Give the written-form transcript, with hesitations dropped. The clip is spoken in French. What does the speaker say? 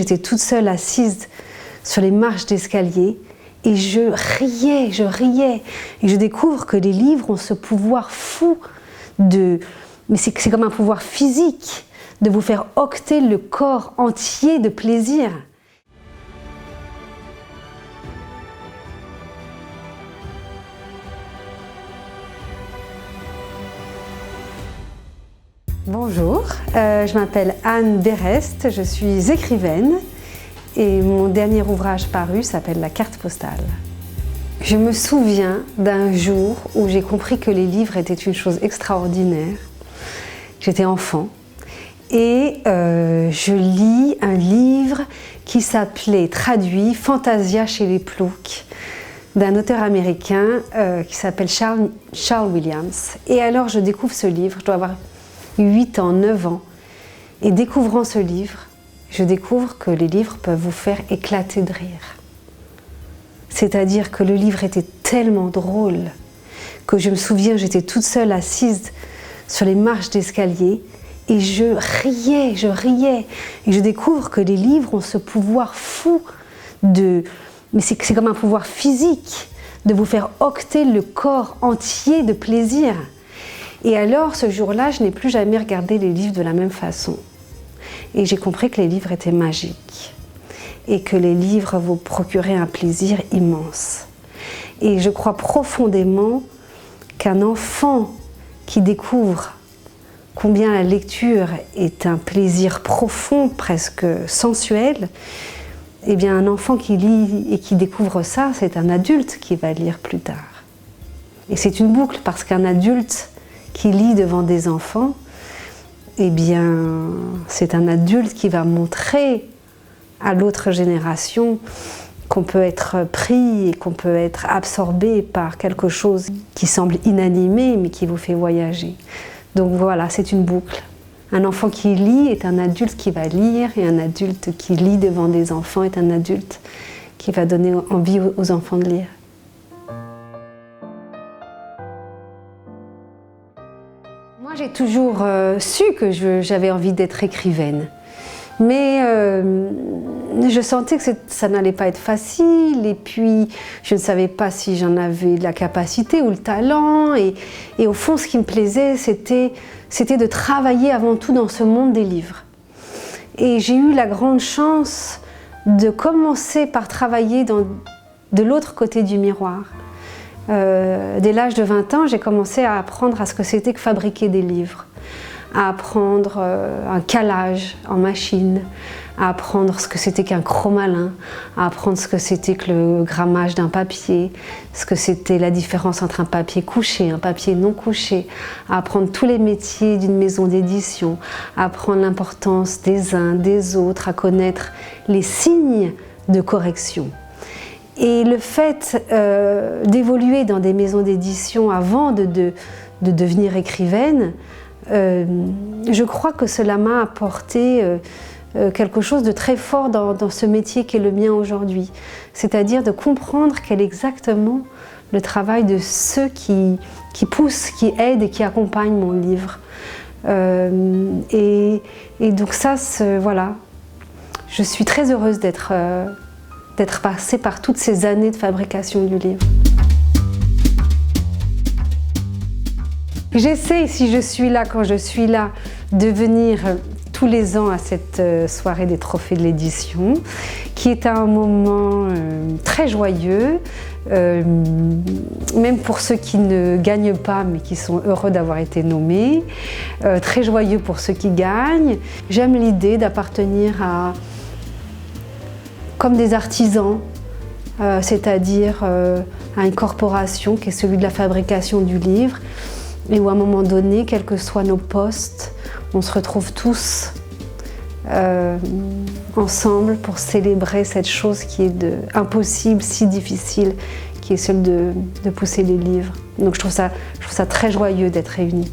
j'étais toute seule assise sur les marches d'escalier et je riais. Et je découvre que les livres ont ce pouvoir fou mais c'est comme un pouvoir physique, de vous faire octer le corps entier de plaisir. Bonjour, je m'appelle Anne Berest, je suis écrivaine et mon dernier ouvrage paru s'appelle La carte postale. Je me souviens d'un jour où j'ai compris que les livres étaient une chose extraordinaire. J'étais enfant et je lis un livre qui s'appelait, traduit, Fantasia chez les Ploucs, d'un auteur américain qui s'appelle Charles Williams. Et alors je découvre ce livre, je dois avoir 8 ans, 9 ans, et découvrant ce livre, je découvre que les livres peuvent vous faire éclater de rire. C'est-à-dire que le livre était tellement drôle que je me souviens, j'étais toute seule assise sur les marches d'escalier et je riais. Et je découvre que les livres ont ce pouvoir fou mais c'est comme un pouvoir physique, de vous faire octer le corps entier de plaisir. Et alors, ce jour-là, je n'ai plus jamais regardé les livres de la même façon. Et j'ai compris que les livres étaient magiques et que les livres vous procuraient un plaisir immense. Et je crois profondément qu'un enfant qui découvre combien la lecture est un plaisir profond, presque sensuel, eh bien un enfant qui lit et qui découvre ça, c'est un adulte qui va lire plus tard. Et c'est une boucle parce qu'un adulte qui lit devant des enfants, eh bien, c'est un adulte qui va montrer à l'autre génération qu'on peut être pris et qu'on peut être absorbé par quelque chose qui semble inanimé mais qui vous fait voyager. Donc voilà, c'est une boucle. Un enfant qui lit est un adulte qui va lire et un adulte qui lit devant des enfants est un adulte qui va donner envie aux enfants de lire. Moi, j'ai toujours su que j'avais envie d'être écrivaine, mais je sentais que ça n'allait pas être facile et puis je ne savais pas si j'en avais la capacité ou le talent et au fond, ce qui me plaisait, c'était de travailler avant tout dans ce monde des livres. Et j'ai eu la grande chance de commencer par travailler de l'autre côté du miroir. Dès l'âge de 20 ans, j'ai commencé à apprendre à ce que c'était que fabriquer des livres, à apprendre un calage en machine, à apprendre ce que c'était qu'un chromalin, à apprendre ce que c'était que le grammage d'un papier, ce que c'était la différence entre un papier couché et un papier non couché, à apprendre tous les métiers d'une maison d'édition, à apprendre l'importance des uns, des autres, à connaître les signes de correction. Et le fait d'évoluer dans des maisons d'édition avant de devenir écrivaine, je crois que cela m'a apporté quelque chose de très fort dans ce métier qui est le mien aujourd'hui. C'est-à-dire de comprendre quel est exactement le travail de ceux qui poussent, qui aident et qui accompagnent mon livre. Et donc ça, voilà, je suis très heureuse d'être passée par toutes ces années de fabrication du livre. J'essaie, si je suis là, quand je suis là, de venir tous les ans à cette soirée des trophées de l'édition, qui est un moment très joyeux, même pour ceux qui ne gagnent pas, mais qui sont heureux d'avoir été nommés, très joyeux pour ceux qui gagnent. J'aime l'idée d'appartenir comme des artisans, c'est-à-dire à une corporation qui est celui de la fabrication du livre, et où à un moment donné, quels que soient nos postes, on se retrouve tous ensemble pour célébrer cette chose qui est impossible, si difficile, qui est celle de pousser les livres. Donc je trouve ça très joyeux d'être réunis.